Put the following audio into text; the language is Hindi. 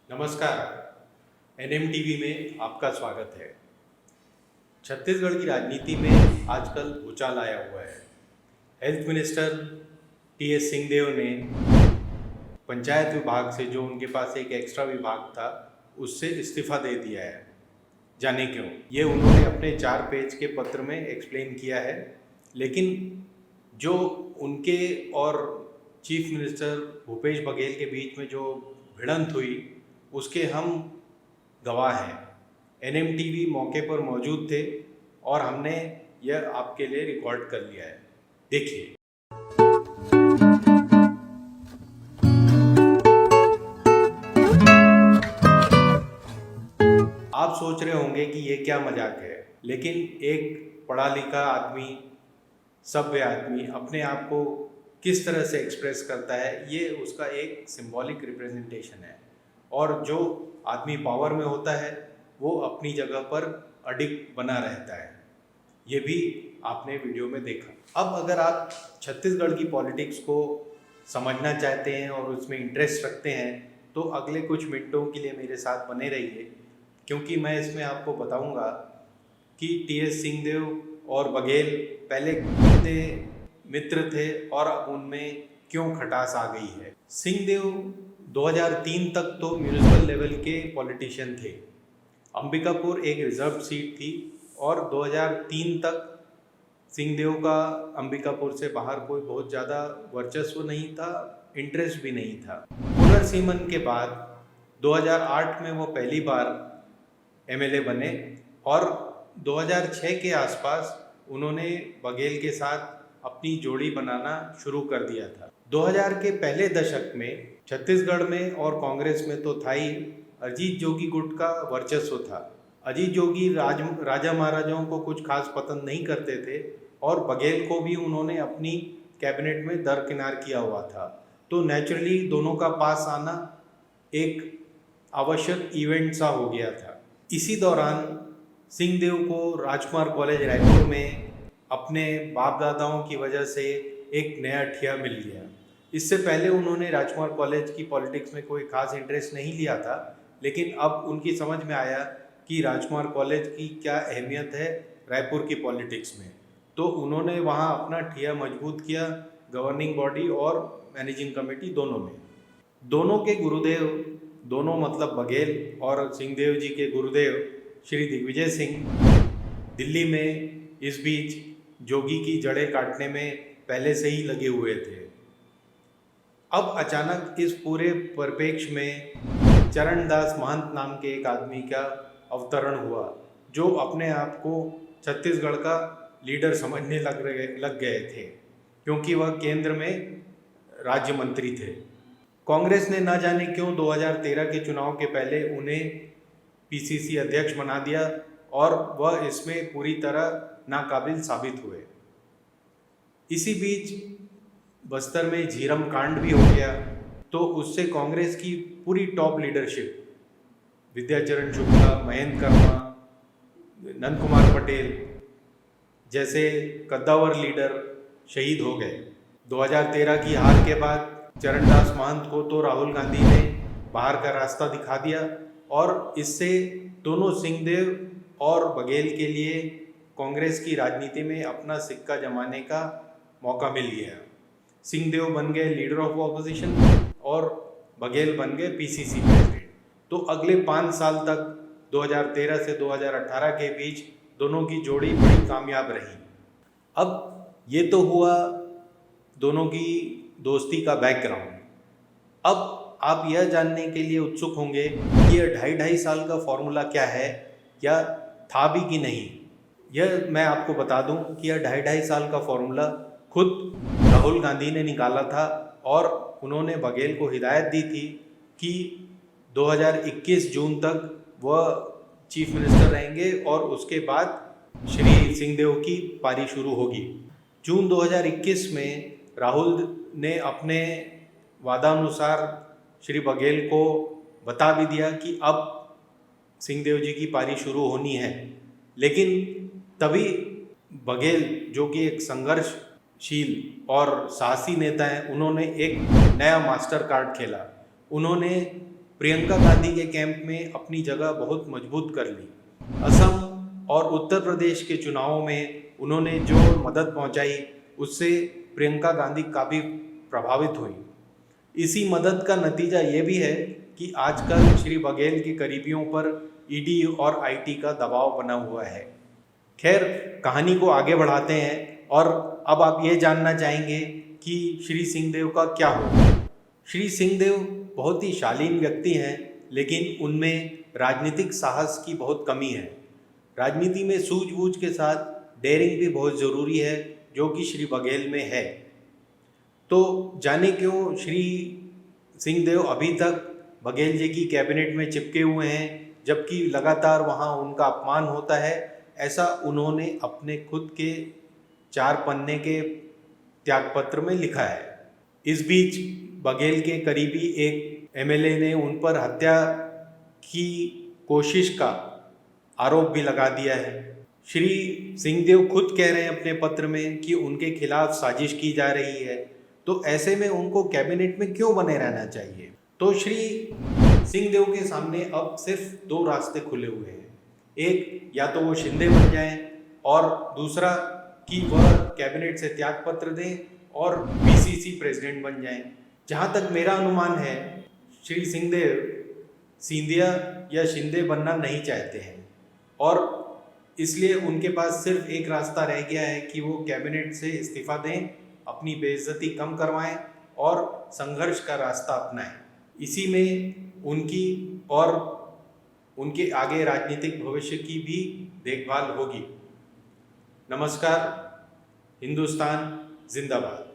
नमस्कार। एनएमटीवी में आपका स्वागत है। छत्तीसगढ़ की राजनीति में आजकल भूचाल आया हुआ है। हेल्थ मिनिस्टर टीएस सिंहदेव ने पंचायत विभाग से, जो उनके पास एक एक्स्ट्रा विभाग था, उससे इस्तीफा दे दिया है। जाने क्यों? ये उन्होंने अपने 4 पेज के पत्र में एक्सप्लेन किया है। लेकिन जो उनके और चीफ मिनिस्टर भूपेश बघेल के बीच में जो भिड़ंत हुई, उसके हम गवाह हैं। एनएमटीवी मौके पर मौजूद थे और हमने यह आपके लिए रिकॉर्ड कर लिया है। देखिए। आप सोच रहे होंगे कि ये क्या मजाक है, लेकिन एक पढ़ा लिखा आदमी, सभ्य आदमी अपने आप को किस तरह से एक्सप्रेस करता है, ये उसका एक सिंबॉलिक रिप्रेजेंटेशन है। और जो आदमी पावर में होता है वो अपनी जगह पर अडिग बना रहता है। ये भी आपने वीडियो में देखा। अब अगर आप छत्तीसगढ़ की पॉलिटिक्स को समझना चाहते हैं और उसमें इंटरेस्ट रखते हैं तो अगले कुछ मिनटों के लिए मेरे साथ बने रहिए, क्योंकि मैं इसमें आपको बताऊंगा कि टीएस सिंहदेव और बघेल पहले कितने मित्र थे और अब उनमें क्यों खटास आ गई है। सिंहदेव 2003 तक तो म्यूनिसिपल लेवल के पॉलिटिशियन थे। अंबिकापुर एक रिजर्व सीट थी और 2003 तक सिंहदेव का अंबिकापुर से बाहर कोई बहुत ज़्यादा वर्चस्व नहीं था, इंटरेस्ट भी नहीं था। पुनर्सीमन के बाद 2008 में वो पहली बार एमएलए बने और 2006 के आसपास उन्होंने बघेल के साथ अपनी जोड़ी बनाना शुरू कर दिया था। 2000 के पहले दशक में छत्तीसगढ़ में और कांग्रेस में तो था ही, अजीत जोगी गुट का वर्चस्व था। अजीत जोगी राजा महाराजाओं को कुछ खास पसंद नहीं करते थे और बघेल को भी उन्होंने अपनी कैबिनेट में दरकिनार किया हुआ था। तो नेचुरली दोनों का पास आना एक आवश्यक इवेंट सा हो गया था। इसी दौरान सिंहदेव को राजकुमार कॉलेज रायपुर में अपने बाप दादाओं की वजह से एक नया ठिया मिल गया। इससे पहले उन्होंने राजकुमार कॉलेज की पॉलिटिक्स में कोई खास इंटरेस्ट नहीं लिया था, लेकिन अब उनकी समझ में आया कि राजकुमार कॉलेज की क्या अहमियत है रायपुर की पॉलिटिक्स में। तो उन्होंने वहाँ अपना ठिया मजबूत किया, गवर्निंग बॉडी और मैनेजिंग कमेटी दोनों में। दोनों के गुरुदेव, दोनों मतलब बघेल और सिंहदेव जी के गुरुदेव श्री दिग्विजय सिंह दिल्ली में इस बीच जोगी की जड़ें काटने में पहले से ही लगे हुए थे। अब अचानक इस पूरे परिप्रेक्ष्य में चरणदास महंत नाम के एक आदमी का अवतरण हुआ, जो अपने आप को छत्तीसगढ़ का लीडर समझने लग गए थे, क्योंकि वह केंद्र में राज्य मंत्री थे। कांग्रेस ने न जाने क्यों 2013 के चुनाव के पहले उन्हें पीसीसी अध्यक्ष बना दिया और वह इसमें पूरी तरह नाकाबिल साबित हुए। इसी बीच बस्तर में झीरम कांड भी हो गया, तो उससे कांग्रेस की पूरी टॉप लीडरशिप, विद्याचरण शुक्ला, महेंद्र कर्मा, नंद कुमार पटेल जैसे कद्दावर लीडर शहीद हो गए। 2013 की हार के बाद चरणदास महंत को तो राहुल गांधी ने बाहर का रास्ता दिखा दिया और इससे दोनों सिंहदेव और बघेल के लिए कांग्रेस की राजनीति में अपना सिक्का जमाने का मौका मिल गया। सिंहदेव बन गए लीडर ऑफ ऑपोजिशन और बघेल बन गए पीसीसी प्रेसिडेंट। तो अगले 5 साल तक 2013 से 2018 के बीच दोनों की जोड़ी बड़ी कामयाब रही। अब ये तो हुआ दोनों की दोस्ती का बैकग्राउंड। अब आप यह जानने के लिए उत्सुक होंगे कि यह 2.5 साल का फॉर्मूला क्या है, या था भी कि नहीं। यह मैं आपको बता दूं कि यह 2.5 साल का फॉर्मूला खुद राहुल गांधी ने निकाला था और उन्होंने बघेल को हिदायत दी थी कि 2021 जून तक वह चीफ मिनिस्टर रहेंगे और उसके बाद श्री सिंहदेव की पारी शुरू होगी। जून 2021 में राहुल ने अपने वादानुसार श्री बघेल को बता भी दिया कि अब सिंहदेव जी की पारी शुरू होनी है। लेकिन तभी बघेल, जो कि एक संघर्षशील और साहसी नेता हैं, उन्होंने एक नया मास्टर कार्ड खेला। उन्होंने प्रियंका गांधी के कैंप में अपनी जगह बहुत मजबूत कर ली। असम और उत्तर प्रदेश के चुनावों में उन्होंने जो मदद पहुंचाई उससे प्रियंका गांधी काफ़ी प्रभावित हुई। इसी मदद का नतीजा ये भी है कि आजकल श्री बघेल के करीबियों पर ईडी और आईटी का दबाव बना हुआ है। खैर, कहानी को आगे बढ़ाते हैं और अब आप ये जानना चाहेंगे कि श्री सिंहदेव का क्या हुआ। श्री सिंहदेव बहुत ही शालीन व्यक्ति हैं, लेकिन उनमें राजनीतिक साहस की बहुत कमी है। राजनीति में सूझबूझ के साथ डेयरिंग भी बहुत ज़रूरी है, जो कि श्री बघेल में है। तो जाने क्यों श्री सिंहदेव अभी तक बघेल जी की कैबिनेट में चिपके हुए हैं, जबकि लगातार वहाँ उनका अपमान होता है। ऐसा उन्होंने अपने खुद के 4 पन्ने के त्यागपत्र में लिखा है। इस बीच बघेल के करीबी एक एमएलए ने उन पर हत्या की कोशिश का आरोप भी लगा दिया है। श्री सिंहदेव खुद कह रहे हैं अपने पत्र में कि उनके खिलाफ साजिश की जा रही है, तो ऐसे में उनको कैबिनेट में क्यों बने रहना चाहिए। तो श्री सिंहदेव के सामने अब सिर्फ 2 रास्ते खुले हुए हैं। एक, या तो वो शिंदे बन जाएं, और दूसरा कि वह कैबिनेट से त्यागपत्र दें और पीसीसी प्रेसिडेंट बन जाएं। जहाँ तक मेरा अनुमान है, श्री सिंहदेव सिंधिया या शिंदे बनना नहीं चाहते हैं, और इसलिए उनके पास सिर्फ एक रास्ता रह गया है कि वो कैबिनेट से इस्तीफा दें, अपनी बेइज्जती कम करवाएं और संघर्ष का रास्ता अपनाएं। इसी में उनकी और उनके आगे राजनीतिक भविष्य की भी देखभाल होगी। नमस्कार। हिंदुस्तान जिंदाबाद।